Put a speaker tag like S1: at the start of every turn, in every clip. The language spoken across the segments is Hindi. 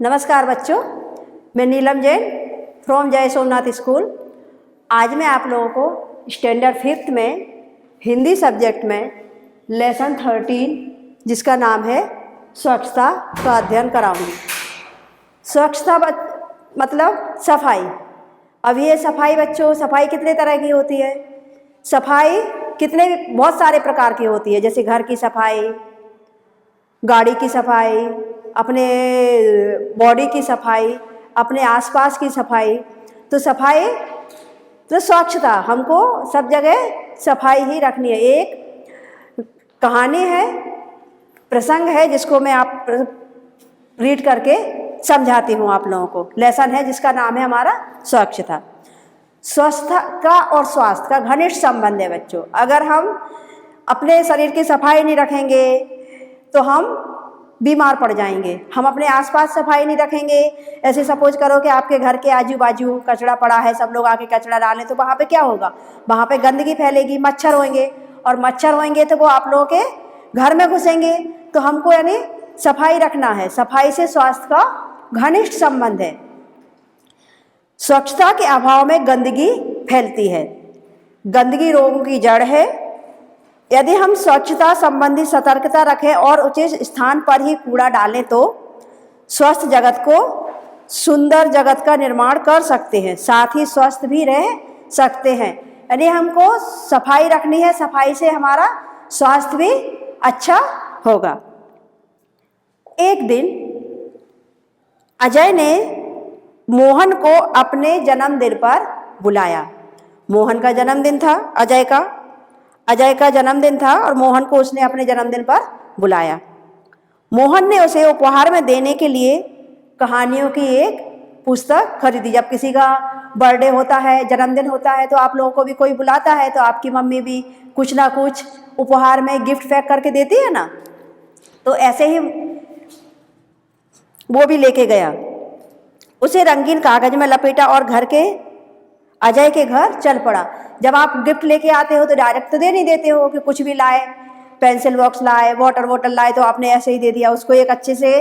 S1: नमस्कार बच्चों, मैं नीलम जैन फ्रॉम जय सोमनाथ स्कूल। आज मैं आप लोगों को स्टैंडर्ड 5th में हिंदी सब्जेक्ट में लेसन 13 जिसका नाम है स्वच्छता का अध्ययन कराऊंगी। स्वच्छता मतलब सफाई। अब ये सफाई बच्चों, सफाई कितने तरह की होती है? सफाई बहुत सारे प्रकार की होती है, जैसे घर की सफाई, गाड़ी की सफाई, अपने बॉडी की सफाई, अपने आसपास की सफाई। तो सफाई तो स्वच्छता, हमको सब जगह सफाई ही रखनी है। एक कहानी है, प्रसंग है जिसको मैं आप रीड करके समझाती हूँ आप लोगों को। लेसन है जिसका नाम है हमारा स्वच्छता। स्वच्छता का और स्वास्थ्य का घनिष्ठ संबंध है बच्चों। अगर हम अपने शरीर की सफाई नहीं रखेंगे तो हम बीमार पड़ जाएंगे। हम अपने आसपास सफाई नहीं रखेंगे, ऐसे सपोज करो कि आपके घर के आजू बाजू कचरा पड़ा है, सब लोग आके कचरा डालें, तो वहाँ पे क्या होगा? वहाँ पे गंदगी फैलेगी, मच्छर होंगे, और मच्छर होंगे तो वो आप लोगों के घर में घुसेंगे। तो हमको यानी सफाई रखना है। सफाई से स्वास्थ्य का घनिष्ठ संबंध है। स्वच्छता के अभाव में गंदगी फैलती है। गंदगी रोगों की जड़ है। यदि हम स्वच्छता संबंधी सतर्कता रखें और उचित स्थान पर ही कूड़ा डालें तो स्वस्थ जगत को, सुंदर जगत का निर्माण कर सकते हैं, साथ ही स्वस्थ भी रह सकते हैं। यानी हमको सफाई रखनी है, सफाई से हमारा स्वास्थ्य भी अच्छा होगा। एक दिन अजय ने मोहन को अपने जन्मदिन पर बुलाया। मोहन का जन्मदिन था, अजय का जन्मदिन था और मोहन को उसने अपने जन्मदिन पर बुलाया। मोहन ने उसे उपहार में देने के लिए कहानियों की एक पुस्तक खरीदी। जब किसी का बर्थडे होता है, जन्मदिन होता है, तो आप लोगों को भी कोई बुलाता है तो आपकी मम्मी भी कुछ ना कुछ उपहार में गिफ्ट पैक करके देती है ना। तो ऐसे ही वो भी लेके गया। उसे रंगीन कागज में लपेटा और अजय के घर चल पड़ा। जब आप गिफ्ट लेके आते हो तो डायरेक्ट तो दे नहीं देते हो कि कुछ भी लाए, पेंसिल बॉक्स लाए, वाटर बोतल लाए तो आपने ऐसे ही दे दिया। उसको एक अच्छे से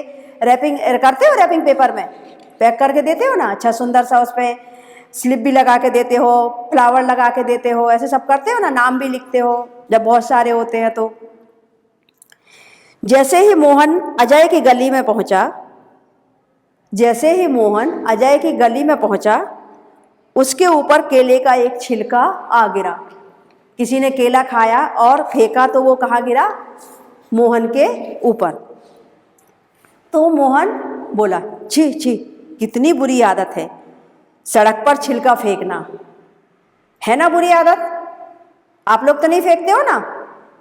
S1: रैपिंग करते हो, रैपिंग पेपर में पैक करके देते हो ना, अच्छा सुंदर सा, उस पर स्लिप भी लगा के देते हो, फ्लावर लगा के देते हो, ऐसे सब करते हो ना, नाम भी लिखते हो जब बहुत सारे होते हैं। तो जैसे ही मोहन अजय की गली में पहुंचा, उसके ऊपर केले का एक छिलका आ गिरा। किसी ने केला खाया और फेंका तो वो कहाँ गिरा? मोहन के ऊपर। तो मोहन बोला, छी छी, कितनी बुरी आदत है सड़क पर छिलका फेंकना, है ना बुरी आदत? आप लोग तो नहीं फेंकते हो ना?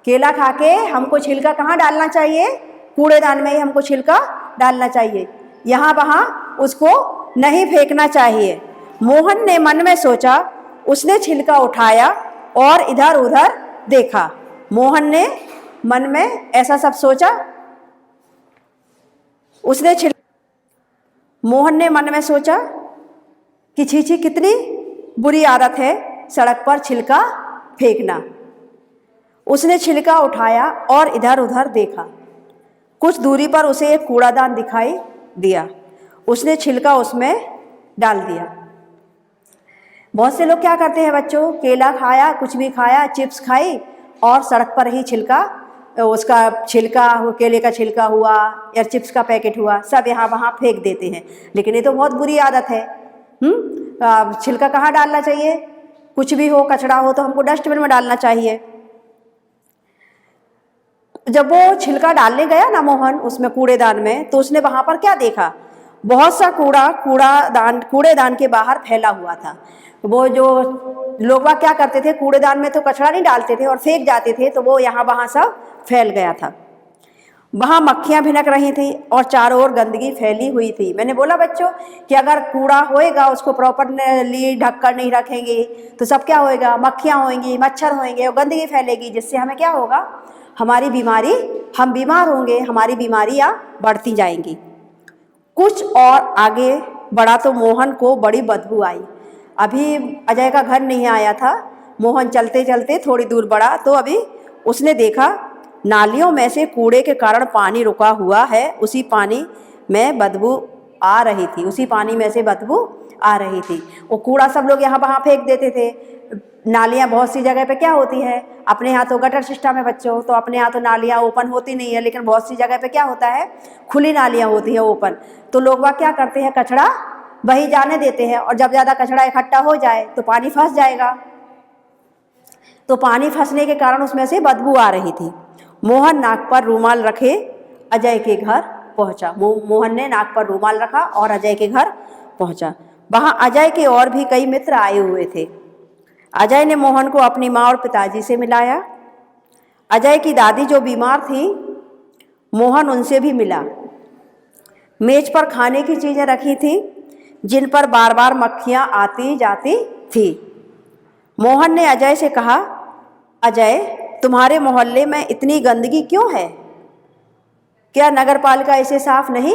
S1: केला खा के हमको छिलका कहाँ डालना चाहिए? कूड़ेदान में ही हमको छिलका डालना चाहिए, यहाँ वहाँ उसको नहीं फेंकना चाहिए। मोहन ने मन में सोचा। उसने छिलका उठाया और इधर उधर देखा। मोहन ने मन में ऐसा सब सोचा। मोहन ने मन में सोचा कि छी छी, कितनी बुरी आदत है सड़क पर छिलका फेंकना। उसने छिलका उठाया और इधर उधर देखा। कुछ दूरी पर उसे एक कूड़ादान दिखाई दिया। उसने छिलका उसमें डाल दिया। बहुत से लोग क्या करते हैं बच्चों, केला खाया, कुछ भी खाया, चिप्स खाई और सड़क पर ही केले का छिलका हुआ या चिप्स का पैकेट हुआ, सब यहाँ वहाँ फेंक देते हैं। लेकिन ये तो बहुत बुरी आदत है। छिलका कहाँ डालना चाहिए? कुछ भी हो, कचरा हो तो हमको डस्टबिन में डालना चाहिए। जब वो छिलका डालने गया ना मोहन उसमें कूड़ेदान में, तो उसने वहाँ पर क्या देखा? बहुत सा कूड़ेदान के बाहर फैला हुआ था। वो जो लोग क्या करते थे, कूड़ेदान में तो कचरा नहीं डालते थे और फेंक जाते थे, तो वो यहाँ वहाँ सब फैल गया था। वहाँ मक्खियाँ भिनक रही थी और चारों ओर गंदगी फैली हुई थी। मैंने बोला बच्चों कि अगर कूड़ा होएगा, उसको प्रॉपरली ढक कर नहीं रखेंगे तो सब क्या होएगा? मक्खियाँ होंगी, मच्छर होंगे और गंदगी फैलेगी, जिससे हमें क्या होगा? हम बीमार होंगे, हमारी बीमारियाँ बढ़ती जाएंगी। कुछ और आगे बढ़ा तो मोहन को बड़ी बदबू आई। अभी अजय का घर नहीं आया था। मोहन चलते चलते थोड़ी दूर बढ़ा तो अभी उसने देखा नालियों में से कूड़े के कारण पानी रुका हुआ है। उसी पानी में बदबू आ रही थी, उसी पानी में से बदबू आ रही थी। वो कूड़ा सब लोग यहाँ वहाँ फेंक देते थे। नालियाँ बहुत सी जगह पे क्या होती है, अपने यहाँ तो गटर सिस्टम है बच्चों, तो अपने यहाँ तो नालियाँ ओपन होती नहीं है, लेकिन बहुत सी जगह पे क्या होता है, खुली नालियाँ होती है ओपन। तो लोग वह क्या करते हैं, कचरा वही जाने देते हैं, और जब ज़्यादा कचरा इकट्ठा हो जाए तो पानी फंस जाएगा। तो पानी फंसने के कारण उसमें से बदबू आ रही थी। मोहन नाक पर रूमाल रखे अजय के घर पहुंचा। मोहन ने नाक पर रूमाल रखा और अजय के घर पहुंचा। वहां अजय के और भी कई मित्र आए हुए थे। अजय ने मोहन को अपनी माँ और पिताजी से मिलाया। अजय की दादी जो बीमार थी, मोहन उनसे भी मिला। मेज पर खाने की चीजें रखी थी जिन पर बार बार मक्खियां आती जाती थी। मोहन ने अजय से कहा, अजय, तुम्हारे मोहल्ले में इतनी गंदगी क्यों है? क्या नगर पालिका इसे साफ नहीं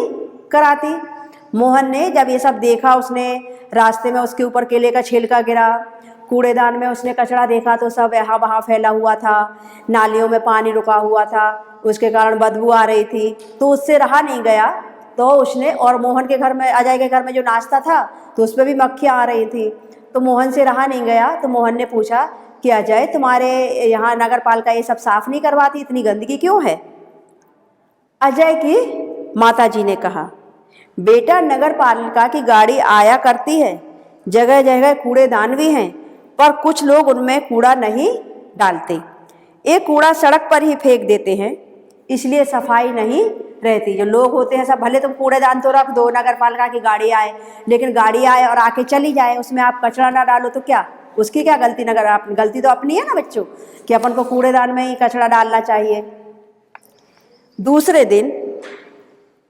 S1: कराती? मोहन ने जब ये सब देखा, उसने रास्ते में उसके ऊपर केले का छिलका गिरा, कूड़ेदान में उसने कचरा देखा तो सब यहाँ वहाँ फैला हुआ था, नालियों में पानी रुका हुआ था, उसके कारण बदबू आ रही थी, तो उससे रहा नहीं गया। तो उसने, और मोहन के घर में, अजय के घर में जो नाश्ता था तो उस पर भी मक्खियाँ आ रही थी, तो मोहन से रहा नहीं गया। तो मोहन ने पूछा कि अजय, तुम्हारे यहाँ नगर पालिका ये सब साफ नहीं करवाती, इतनी गंदगी क्यों है? अजय की माताजी ने कहा, बेटा, नगर पालिका की गाड़ी आया करती है, जगह जगह कूड़ेदान भी हैं, पर कुछ लोग उनमें कूड़ा नहीं डालते। एक कूड़ा सड़क पर ही फेंक देते हैं, इसलिए सफाई नहीं रहती। जो लोग होते हैं सब, भले तुम कूड़ेदान तो रख दो, नगर पालिका की गाड़ी आए, लेकिन गाड़ी आए और आके चली जाए, उसमें आप कचरा ना डालो तो क्या, उसकी क्या गलती? गलती तो अपनी है ना बच्चों, कि अपन को कूड़ेदान में ही कचरा डालना चाहिए। दूसरे दिन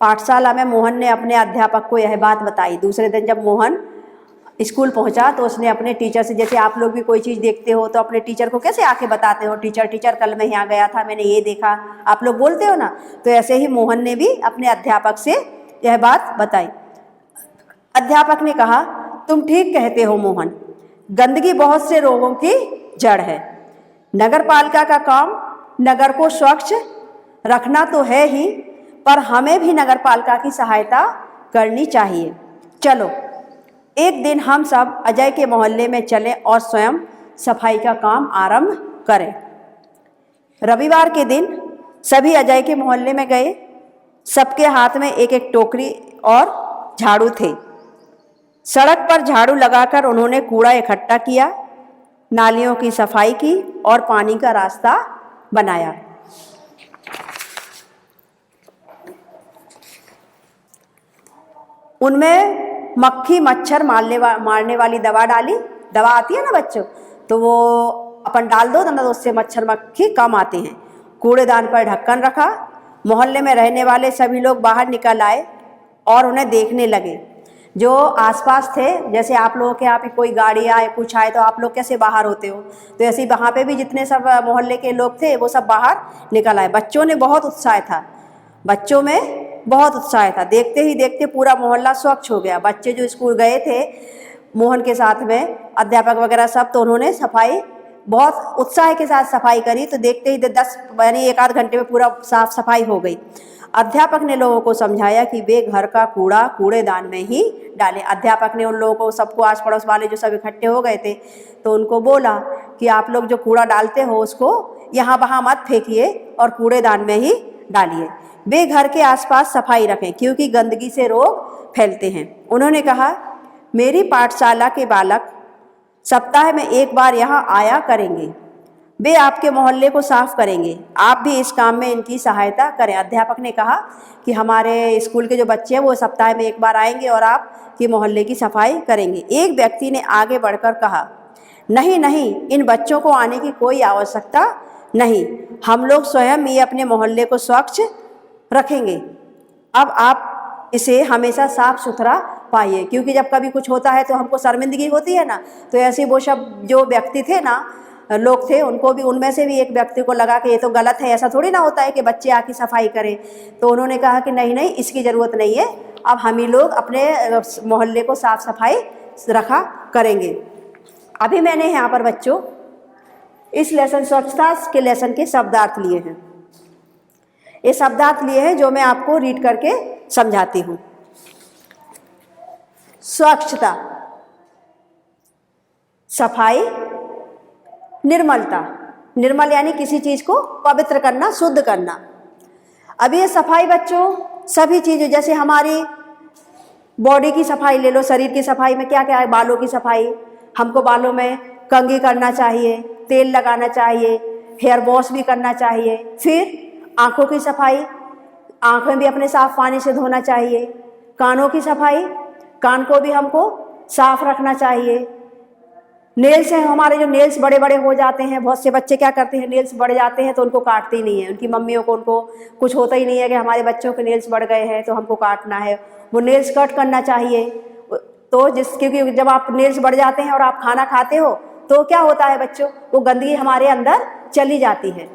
S1: पाठशाला में मोहन ने अपने अध्यापक को यह बात बताई। दूसरे दिन जब मोहन स्कूल पहुंचा तो उसने अपने टीचर से, जैसे आप लोग भी कोई चीज़ देखते हो तो अपने टीचर को कैसे आके बताते हो, टीचर टीचर कल मैं यहाँ गया था, मैंने ये देखा, आप लोग बोलते हो ना, तो ऐसे ही मोहन ने भी अपने अध्यापक से यह बात बताई। अध्यापक ने कहा, तुम ठीक कहते हो मोहन, गंदगी बहुत से रोगों की जड़ है। नगर पालिका का काम नगर को स्वच्छ रखना तो है ही, पर हमें भी नगर पालिका की सहायता करनी चाहिए। चलो एक दिन हम सब अजय के मोहल्ले में चलें और स्वयं सफाई का काम आरंभ करें। रविवार के दिन सभी अजय के मोहल्ले में गए। सबके हाथ में एक एक टोकरी और झाड़ू थे। सड़क पर झाड़ू लगाकर उन्होंने कूड़ा इकट्ठा किया, नालियों की सफाई की और पानी का रास्ता बनाया। उनमें मक्खी मच्छर मारने वाली दवा डाली। दवा आती है ना बच्चों, तो वो अपन डाल दो ना, तो उससे मच्छर मक्खी कम आते हैं। कूड़ेदान पर ढक्कन रखा। मोहल्ले में रहने वाले सभी लोग बाहर निकल आए और उन्हें देखने लगे। जो आसपास थे, जैसे आप लोगों के यहाँ पे कोई गाड़ी आए, कुछ आए, तो आप लोग कैसे बाहर होते हो, तो ऐसे ही वहाँ पे भी जितने सब मोहल्ले के लोग थे वो सब बाहर निकल आए। बच्चों ने बहुत उत्साह था, बच्चों में बहुत उत्साह था। देखते ही देखते पूरा मोहल्ला स्वच्छ हो गया। बच्चे जो स्कूल गए थे मोहन के साथ में, अध्यापक वगैरह सब, तो उन्होंने सफाई बहुत उत्साह के साथ सफाई करी। तो देखते ही 10 यानी 1 आध घंटे में पूरा साफ सफाई हो गई। अध्यापक ने लोगों को समझाया कि वे घर का कूड़ा कूड़ेदान में ही डालें। अध्यापक ने उन लोगों को, सबको, आस पड़ोस वाले जो सब इकट्ठे हो गए थे, तो उनको बोला कि आप लोग जो कूड़ा डालते हो उसको यहाँ वहाँ मत फेंकिए और कूड़ेदान में ही डालिए। वे घर के आसपास सफाई रखें क्योंकि गंदगी से रोग फैलते हैं। उन्होंने कहा, मेरी पाठशाला के बालक सप्ताह में 1 बार यहाँ आया करेंगे, वे आपके मोहल्ले को साफ करेंगे, आप भी इस काम में इनकी सहायता करें। अध्यापक ने कहा कि हमारे स्कूल के जो बच्चे हैं वो सप्ताह में 1 बार आएंगे और आपके मोहल्ले की सफाई करेंगे। एक व्यक्ति ने आगे बढ़कर कहा, नहीं नहीं, इन बच्चों को आने की कोई आवश्यकता नहीं, हम लोग स्वयं ही अपने मोहल्ले को स्वच्छ रखेंगे। अब आप इसे हमेशा साफ सुथरा पाइए, क्योंकि जब कभी कुछ होता है तो हमको शर्मिंदगी होती है ना। तो ऐसे वो सब जो व्यक्ति थे ना, लोग थे, उनको भी, उनमें से भी एक व्यक्ति को लगा कि ये तो गलत है, ऐसा थोड़ी ना होता है कि बच्चे आके सफाई करें। तो उन्होंने कहा कि नहीं नहीं, इसकी ज़रूरत नहीं है, अब हम ही लोग अपने मोहल्ले को साफ सफाई रखा करेंगे। अभी मैंने यहाँ पर बच्चों इस लेसन, स्वच्छता के लेसन के शब्दार्थ लिए हैं। ये शब्दार्थ लिए हैं जो मैं आपको रीड करके समझाती हूँ। स्वच्छता, सफाई, निर्मलता। निर्मल यानी किसी चीज को पवित्र करना, शुद्ध करना। अब ये सफाई बच्चों सभी चीजें, जैसे हमारी बॉडी की सफाई ले लो, शरीर की सफाई में क्या क्या है, बालों की सफाई, हमको बालों में कंघी करना चाहिए, तेल लगाना चाहिए, हेयर वॉश भी करना चाहिए। फिर आंखों की सफाई, आंखें भी अपने साफ पानी से धोना चाहिए। कानों की सफाई, कान को भी हमको साफ रखना चाहिए। नेल्स हैं हमारे, जो नेल्स बड़े बड़े हो जाते हैं, बहुत से बच्चे क्या करते हैं, नेल्स बढ़ जाते हैं तो उनको काटते ही नहीं है, उनकी मम्मियों को उनको कुछ होता ही नहीं है कि हमारे बच्चों के नेल्स बढ़ गए हैं तो हमको काटना है, वो नेल्स कट करना चाहिए। तो क्योंकि जब आप नेल्स बढ़ जाते हैं और आप खाना खाते हो तो क्या होता है बच्चों, वो गंदगी हमारे अंदर चली जाती है।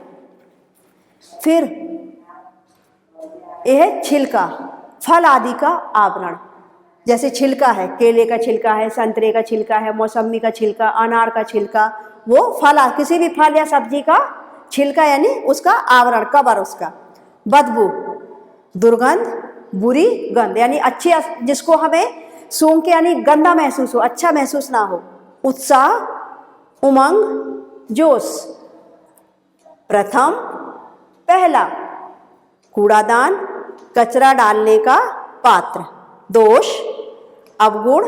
S1: फिर यह है छिलका, फल आदि का आवरण। जैसे छिलका है, केले का छिलका है, संतरे का छिलका है, मौसमी का छिलका, अनार का छिलका, वो फल, किसी भी फल या सब्जी का छिलका यानी उसका आवरण, कवर उसका। बदबू, दुर्गंध, बुरी गंध यानी अच्छी, जिसको हमें सूंघ के यानी गंदा महसूस हो, अच्छा महसूस ना हो। उत्साह, उमंग, जोश। प्रथम, पहला। कूड़ादान, कचरा डालने का पात्र। दोष, अवगुण,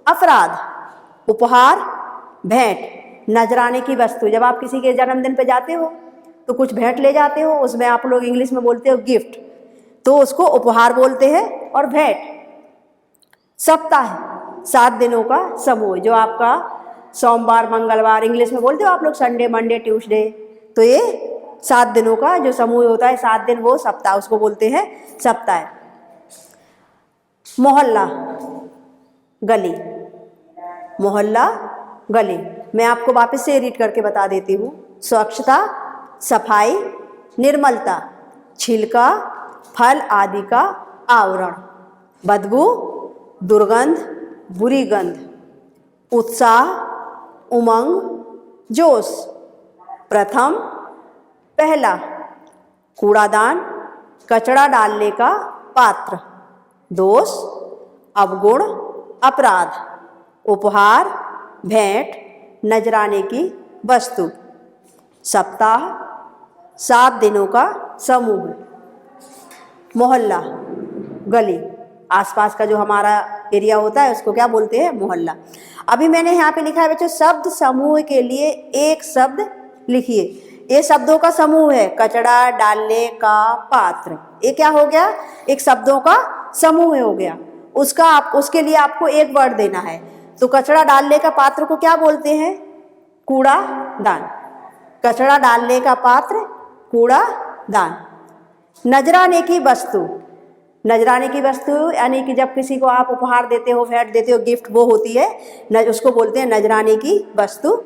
S1: अपराध। उपहार, भेंट, नजराने की वस्तु। जब आप किसी के जन्मदिन पे जाते हो तो कुछ भेंट ले जाते हो, उसमें आप लोग इंग्लिश में बोलते हो गिफ्ट, तो उसको उपहार बोलते हैं, और भेंट। सप्ताह, 7 दिनों का समूह, जो आपका सोमवार, मंगलवार, इंग्लिश में बोलते हो आप लोग संडे, मंडे, ट्यूसडे, तो ये 7 दिनों का जो समूह होता है, 7 दिन, वो सप्ताह, उसको बोलते हैं सप्ताह। मोहल्ला, गली। मोहल्ला, गली, मैं आपको वापस से रीड करके बता देती हूँ। स्वच्छता, सफाई, निर्मलता, छिलका, फल आदि का आवरण। बदबू, दुर्गंध, बुरी गंध। उत्साह, उमंग, जोश। प्रथम, पहला। कूड़ादान, कचरा डालने का पात्र। दोष, अवगुण, अपराध। उपहार, भेंट, नजराने की वस्तु। सप्ताह, 7 दिनों का समूह। मोहल्ला, गली, आसपास का जो हमारा एरिया होता है उसको क्या बोलते हैं, मोहल्ला। अभी मैंने यहाँ पे लिखा है बच्चों, शब्द समूह के लिए एक शब्द लिखिए। ये शब्दों का समूह है, कचरा डालने का पात्र, ये क्या हो गया, एक शब्दों का समूह हो गया। उसके लिए आपको एक वर्ड देना है। तो कचरा डालने का पात्र को क्या बोलते हैं, कूड़ादान। कचरा डालने का पात्र, कूड़ादान। नजराने की वस्तु, नजराने की वस्तु यानी कि जब किसी को आप उपहार देते हो, भेंट देते हो, गिफ्ट, वो होती है, उसको बोलते हैं नजराने की वस्तु,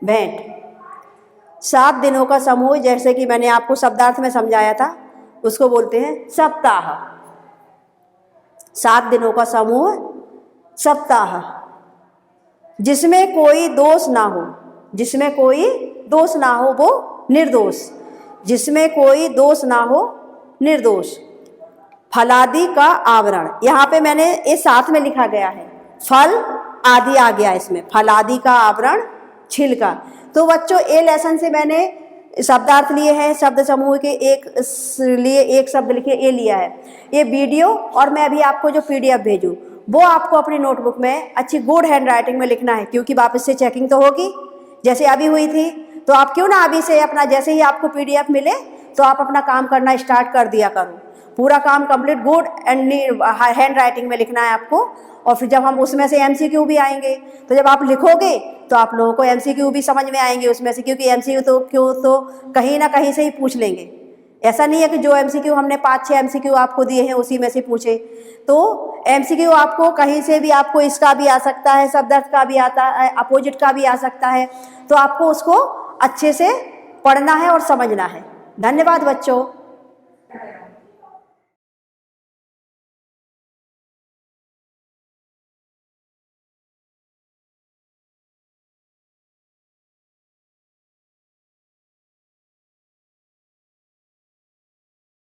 S1: भेंट। 7 दिनों का समूह, जैसे कि मैंने आपको शब्दार्थ में समझाया था, उसको बोलते हैं सप्ताह। 7 दिनों का समूह सप्ताह। जिसमें कोई दोष ना हो, जिसमें कोई दोष ना हो वो निर्दोष। जिसमें कोई दोष ना हो, निर्दोष। फलादि का आवरण, यहाँ पे मैंने ये साथ में लिखा गया है, फल आदि आ गया इसमें, फलादि का आवरण, छिलका। तो बच्चों ये लेसन से मैंने शब्दार्थ लिए हैं, शब्द समूह के एक शब्द लिखे, ये लिया है। ये वीडियो और मैं अभी आपको जो PDF भेजूँ वो आपको अपनी नोटबुक में अच्छी गुड हैंड राइटिंग में लिखना है, क्योंकि वापस से चेकिंग तो होगी जैसे अभी हुई थी। तो आप क्यों ना अभी से अपना, जैसे ही आपको PDF मिले तो आप अपना काम करना स्टार्ट कर दिया करो। पूरा काम complete good and hand writing में लिखना है आपको। और फिर जब हम उसमें से MCQ भी आएंगे, तो जब आप लिखोगे तो आप लोगों को MCQ भी समझ में आएंगे उसमें से, क्योंकि MCQ तो कहीं ना कहीं से ही पूछ लेंगे। ऐसा नहीं है कि जो MCQ हमने 5-6 MCQ आपको दिए हैं उसी में से पूछे। तो MCQ आपको कहीं से भी, आपको इसका भी आ सकता है, शब्दार्थ का भी आता है, अपोजिट का भी आ सकता है। तो आपको उसको अच्छे से पढ़ना है और समझना है। धन्यवाद बच्चों।